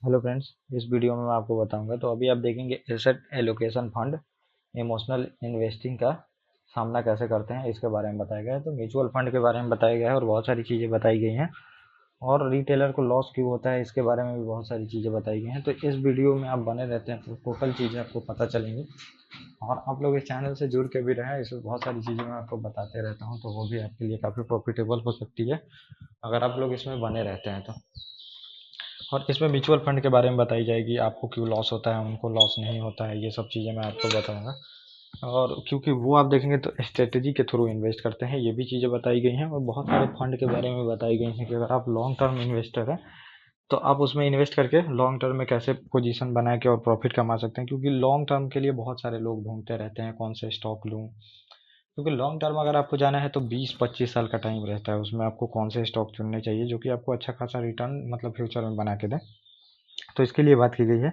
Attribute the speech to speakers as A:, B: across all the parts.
A: Hello friends, इस video में मैं आपको बताऊंगा। तो अभी आप देखेंगे asset allocation fund emotional investing का सामना कैसे करते हैं, इसके बारे में बताया गया है। तो म्यूचुअल फंड के बारे में बताया गया है और बहुत सारी चीज़ें बताई गई हैं, और रिटेलर को लॉस क्यों होता है इसके बारे में भी बहुत सारी चीज़ें बताई गई हैं। तो इस वीडियो में आप बने रहते हैं तो टोटल चीज़ें आपको पता चलेंगी, और आप लोग इस चैनल से जुड़ के भी रहें। इसमें बहुत सारी चीज़ें मैं आपको बताते रहता हूँ, तो वो भी आपके लिए काफ़ी प्रॉफिटेबल हो सकती है अगर आप लोग इसमें बने रहते हैं तो। और इसमें म्यूचुअल फंड के बारे में बताई जाएगी, आपको क्यों लॉस होता है, उनको लॉस नहीं होता है, ये सब चीज़ें मैं आपको बताऊंगा। और क्योंकि वो आप देखेंगे तो स्ट्रेटेजी के थ्रू इन्वेस्ट करते हैं, ये भी चीज़ें बताई गई हैं। और बहुत सारे फंड के बारे में बताई गई हैं कि अगर आप लॉन्ग टर्म इन्वेस्टर हैं तो आप उसमें इन्वेस्ट करके लॉन्ग टर्म में कैसे पोजीशन बना के और प्रॉफिट कमा सकते हैं। क्योंकि लॉन्ग टर्म के लिए बहुत सारे लोग ढूंढते रहते हैं कौन से स्टॉक लूँ, क्योंकि लॉन्ग टर्म अगर आपको जाना है तो 20-25 साल का टाइम रहता है, उसमें आपको कौन से स्टॉक चुनने चाहिए जो कि आपको अच्छा खासा रिटर्न मतलब फ्यूचर में बना के दें। तो इसके लिए बात की गई है।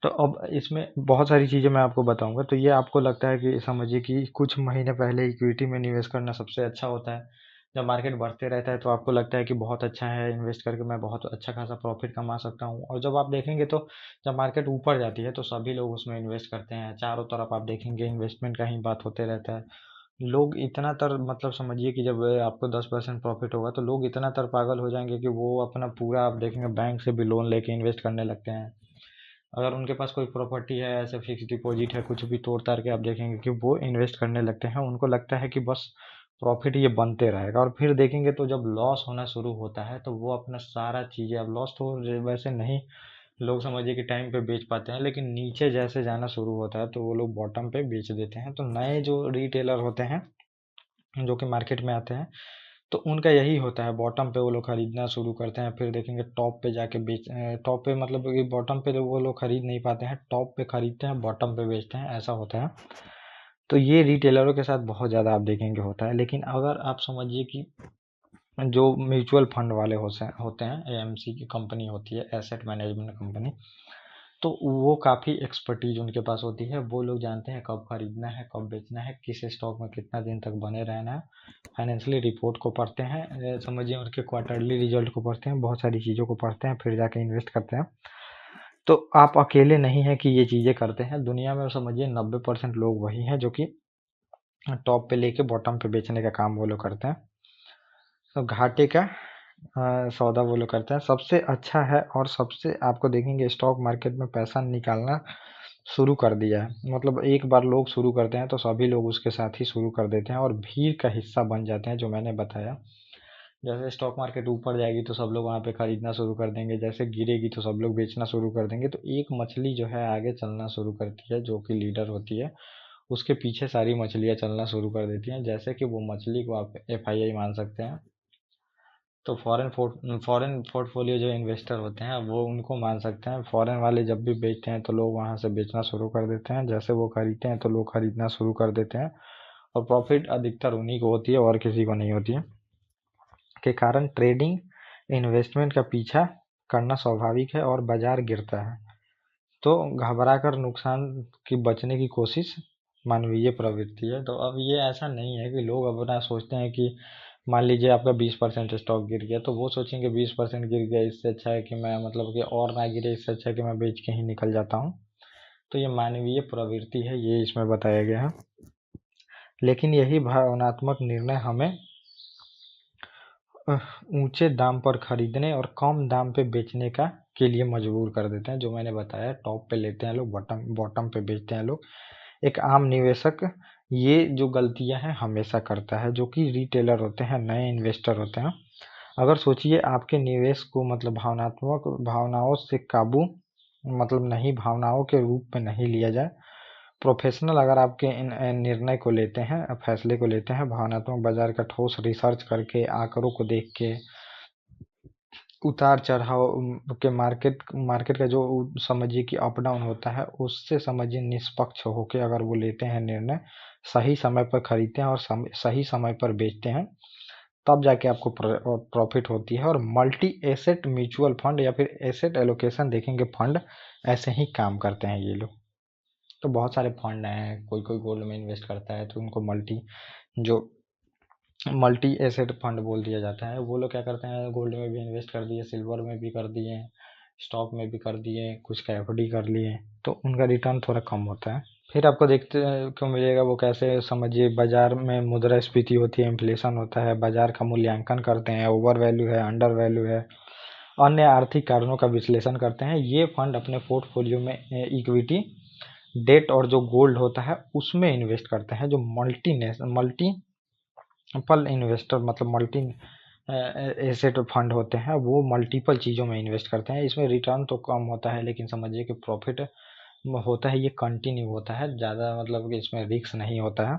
A: तो अब इसमें बहुत सारी चीज़ें मैं आपको बताऊंगा। तो ये आपको लगता है कि समझिए कि कुछ महीने पहले इक्विटी में निवेश करना सबसे अच्छा होता है। जब मार्केट बढ़ते रहता है तो आपको लगता है कि बहुत अच्छा है, इन्वेस्ट करके मैं बहुत अच्छा खासा प्रॉफिट कमा सकता हूँ। और जब आप देखेंगे तो जब मार्केट ऊपर जाती है तो सभी लोग उसमें इन्वेस्ट करते हैं, चारों तरफ आप देखेंगे इन्वेस्टमेंट का ही बात होते रहता है। लोग इतना तर मतलब समझिए कि जब आपको 10% प्रॉफिट होगा तो लोग इतना तर पागल हो जाएंगे कि वो अपना पूरा आप देखेंगे बैंक से भी लोन लेके इन्वेस्ट करने लगते हैं। अगर उनके पास कोई प्रॉपर्टी है, ऐसे फिक्स डिपॉजिट है, कुछ भी तोड़ ताड़ के आप देखेंगे कि वो इन्वेस्ट करने लगते हैं। उनको लगता है कि बस प्रॉफिट ये बनते रहेगा। और फिर देखेंगे तो जब लॉस होना शुरू होता है तो वो अपना सारा चीज़ें, अब लॉस तो वैसे नहीं लोग समझिए कि टाइम पे बेच पाते हैं, लेकिन नीचे जैसे जाना शुरू होता है तो वो लोग बॉटम पे बेच देते हैं। तो नए जो रिटेलर होते हैं जो कि मार्केट में आते हैं तो उनका यही होता है, बॉटम पे वो लोग खरीदना शुरू करते हैं, फिर देखेंगे टॉप पे जाके बेच टॉप पे मतलब कि बॉटम पे तो वो लोग खरीद नहीं पाते हैं, टॉप पे खरीदते हैं, बॉटम पे बेचते हैं, ऐसा होता है। तो ये रिटेलरों के साथ बहुत ज़्यादा आप देखेंगे होता है। लेकिन अगर आप समझिए कि जो म्यूचुअल फंड वाले होते हैं, एएमसी की कंपनी होती है, एसेट मैनेजमेंट कंपनी, तो वो काफ़ी एक्सपर्टीज उनके पास होती है। वो लोग जानते हैं कब खरीदना है, कब बेचना है, किस स्टॉक में कितना दिन तक बने रहना है। फाइनेंशियली रिपोर्ट को पढ़ते हैं, समझिए उनके क्वार्टरली रिजल्ट को पढ़ते हैं, बहुत सारी चीज़ों को पढ़ते हैं, फिर जाके इन्वेस्ट करते हैं। तो आप अकेले नहीं हैं कि ये चीज़ें करते हैं, दुनिया में समझिए 90% लोग वही हैं जो कि टॉप पे लेके बॉटम पे बेचने का काम वो लोग करते हैं। तो घाटे का सौदा वो लोग करते हैं। सबसे अच्छा है और सबसे आपको देखेंगे स्टॉक मार्केट में पैसा निकालना शुरू कर दिया है। मतलब एक बार लोग शुरू करते हैं तो सभी लोग उसके साथ ही शुरू कर देते हैं और भीड़ का हिस्सा बन जाते हैं, जो मैंने बताया। जैसे स्टॉक मार्केट ऊपर जाएगी तो सब लोग वहाँ पे खरीदना शुरू कर देंगे, जैसे गिरेगी तो सब लोग बेचना शुरू कर देंगे। तो एक मछली जो है आगे चलना शुरू करती है, जो कि लीडर होती है, उसके पीछे सारी मछलियाँ चलना शुरू कर देती हैं। जैसे कि वो मछली को आप एफआईआई मान सकते हैं। तो फॉरेन पोर्टफोलियो जो इन्वेस्टर होते हैं वो उनको मान सकते हैं। फॉरेन वाले जब भी बेचते हैं तो लोग वहाँ से बेचना शुरू कर देते हैं, जैसे वो खरीदते हैं तो लोग खरीदना शुरू कर देते हैं। और प्रॉफिट अधिकतर उन्हीं को होती है और किसी को नहीं होती है। के कारण ट्रेडिंग इन्वेस्टमेंट का पीछा करना स्वाभाविक है और बाजार गिरता है तो घबरा कर नुकसान की बचने की कोशिश मानवीय प्रवृत्ति है। तो अब ये ऐसा नहीं है कि लोग अपना सोचते हैं कि मान लीजिए आपका 20% स्टॉक गिर गया तो वो सोचेंगे 20% गिर गया, इससे अच्छा है कि मैं मतलब कि और ना गिरे, इससे अच्छा है कि मैं बेच के ही निकल जाता हूँ। तो ये मानवीय प्रवृत्ति है, ये इसमें बताया गया है। लेकिन यही भावनात्मक निर्णय हमें ऊंचे दाम पर खरीदने और कम दाम पे बेचने का के लिए मजबूर कर देते हैं। जो मैंने बताया, टॉप पे लेते हैं लोग, बॉटम बॉटम पे बेचते हैं लोग। एक आम निवेशक ये जो गलतियां हैं हमेशा करता है, जो कि रिटेलर होते हैं, नए इन्वेस्टर होते हैं। अगर सोचिए आपके निवेश को मतलब भावनात्मक भावनाओं से काबू मतलब नहीं, भावनाओं के रूप में नहीं लिया जाए। प्रोफेशनल अगर आपके इन निर्णय को लेते हैं, फैसले को लेते हैं भावनात्मक बाजार का ठोस रिसर्च करके, आंकड़ों को देख के, उतार चढ़ाव के मार्केट मार्केट का जो समझिए कि अप डाउन होता है उससे समझिए निष्पक्ष होके अगर वो लेते हैं निर्णय, सही समय पर खरीदते हैं और सही समय पर बेचते हैं, तब जाके आपको प्रॉफिट होती है। और मल्टी एसेट म्यूचुअल फंड या फिर एसेट एलोकेशन देखेंगे फंड ऐसे ही काम करते हैं ये लोग। तो बहुत सारे फंड हैं, कोई कोई गोल्ड में इन्वेस्ट करता है तो उनको जो मल्टी एसेट फंड बोल दिया जाता है। वो लोग क्या करते हैं, गोल्ड में भी इन्वेस्ट कर दिए, सिल्वर में भी कर दिए, स्टॉक में भी कर दिए, कुछ का एफडी कर लिए, तो उनका रिटर्न थोड़ा कम होता है। फिर आपको देखते क्यों मिलेगा, वो कैसे समझिए, बाजार में मुद्रास्फीति होती है, इन्फ्लेशन होता है, बाजार का मूल्यांकन करते हैं, ओवर वैल्यू है, अंडर वैल्यू है, अन्य आर्थिक कारणों का विश्लेषण करते हैं। ये फंड अपने पोर्टफोलियो में इक्विटी, डेट और जो गोल्ड होता है उसमें इन्वेस्ट करते हैं। जो मल्टीपल इन्वेस्टर मतलब मल्टी एसेट फंड होते हैं, वो मल्टीपल चीज़ों में इन्वेस्ट करते हैं। इसमें रिटर्न तो कम होता है, लेकिन समझिए कि प्रॉफिट होता है, ये कंटिन्यू होता है, ज़्यादा मतलब कि इसमें रिस्क नहीं होता है।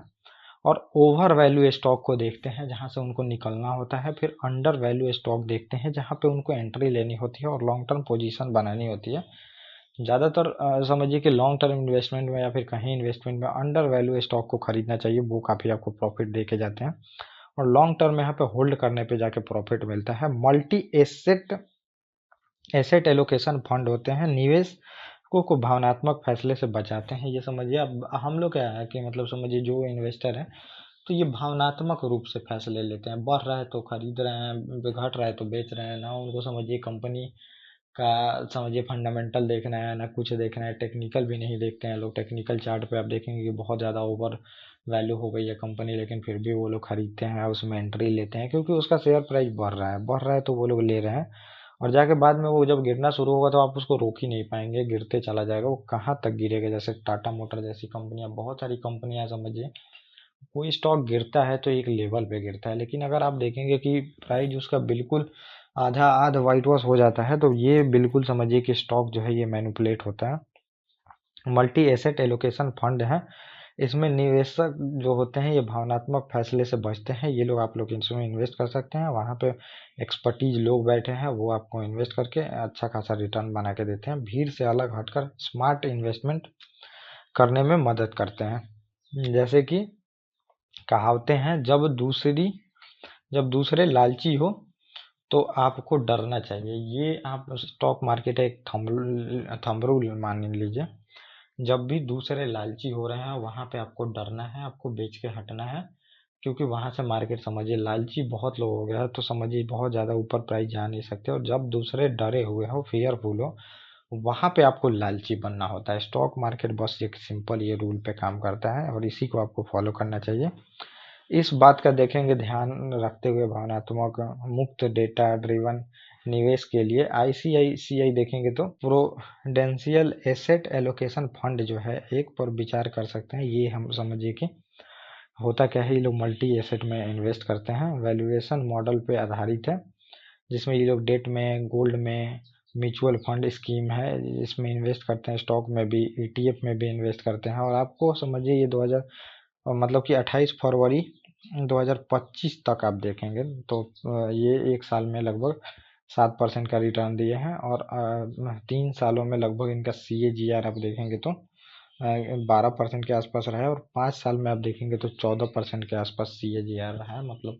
A: और ओवर वैल्यू स्टॉक को देखते हैं, जहां से उनको निकलना होता है। फिर अंडर वैल्यू स्टॉक देखते हैं, जहां पे उनको एंट्री लेनी होती है और लॉन्ग टर्म पोजीशन बनानी होती है। ज़्यादातर समझिए कि लॉन्ग टर्म इन्वेस्टमेंट में या फिर कहीं इन्वेस्टमेंट में अंडर वैल्यू स्टॉक को खरीदना चाहिए, वो काफ़ी आपको प्रॉफिट दे के जाते हैं। और लॉन्ग टर्म में यहाँ पे होल्ड करने पे जाके प्रॉफिट मिलता है। मल्टी एसेट एलोकेशन फंड होते हैं, निवेश को भावनात्मक फैसले से बचाते हैं। ये समझिए, अब हम लोग क्या है कि मतलब समझिए जो इन्वेस्टर है, तो ये भावनात्मक रूप से फैसले लेते हैं। बढ़ रहा है तो खरीद रहे हैं, घट रहा है तो बेच रहे हैं। ना उनको समझिए कंपनी का समझिए फंडामेंटल देखना है, ना कुछ देखना है, टेक्निकल भी नहीं देखते हैं लोग। टेक्निकल चार्ट पे आप देखेंगे कि बहुत ज़्यादा ओवर वैल्यू हो गई है कंपनी, लेकिन फिर भी वो लोग खरीदते हैं, उसमें एंट्री लेते हैं, क्योंकि उसका शेयर प्राइस बढ़ रहा है तो वो लोग ले रहे हैं। और जाके बाद में वो जब गिरना शुरू होगा तो आप उसको रोक ही नहीं पाएंगे, गिरते चला जाएगा। वो कहाँ तक गिरेगा, जैसे टाटा मोटर जैसी कंपनियां, बहुत सारी कंपनियां समझिए, कोई स्टॉक गिरता है तो एक लेवल पे गिरता है, लेकिन अगर आप देखेंगे कि प्राइस उसका बिल्कुल आधा वाइट वॉश हो जाता है, तो ये बिल्कुल समझिए कि स्टॉक जो है ये मैनिपुलेट होता है। मल्टी एसेट एलोकेशन फंड है, इसमें निवेशक जो होते हैं ये भावनात्मक फैसले से बचते हैं। ये लोग, आप लोग इसमें इन्वेस्ट कर सकते हैं, वहाँ पे एक्सपर्टीज लोग बैठे हैं, वो आपको इन्वेस्ट करके अच्छा खासा रिटर्न बना के देते हैं। भीड़ से अलग हटकर स्मार्ट इन्वेस्टमेंट करने में मदद करते हैं। जैसे कि कहावतें हैं, जब दूसरे लालची हो तो आपको डरना चाहिए। ये आप स्टॉक मार्केट एक थंब रूल मान लीजिए। जब भी दूसरे लालची हो रहे हैं, वहां पे आपको डरना है, आपको बेच के हटना है, क्योंकि वहां से मार्केट समझिए लालची बहुत लोग हो गया है, तो समझिए बहुत ज़्यादा ऊपर प्राइस जा नहीं सकते। और जब दूसरे डरे हुए हो, फेयरफुल हो, वहां पे आपको लालची बनना होता है। स्टॉक मार्केट बस एक सिंपल ये रूल पे काम करता है, और इसी को आपको फॉलो करना चाहिए। इस बात का देखेंगे ध्यान रखते हुए, भावनात्मक मुक्त डेटा ड्रिवन निवेश के लिए आईसीआईसीआई देखेंगे तो प्रोडेंशियल एसेट एलोकेशन फंड जो है एक पर विचार कर सकते हैं। ये हम समझिए कि होता क्या है, ये लोग मल्टी एसेट में इन्वेस्ट करते हैं, वैल्यूएशन मॉडल पे आधारित है, जिसमें ये लोग डेट में, गोल्ड में, म्यूचुअल फंड स्कीम है इसमें इन्वेस्ट करते हैं, स्टॉक में भी, ईटीएफ में भी इन्वेस्ट करते हैं। और आपको समझिए ये 2000 मतलब कि 28 फरवरी 2025 तक आप देखेंगे तो ये एक साल में लगभग 7% का रिटर्न दिए हैं। और 3 सालों में लगभग इनका CAGR आप देखेंगे तो 12% के आसपास रहा है। और 5 साल में आप देखेंगे तो 14% के आसपास CAGR रहा है। मतलब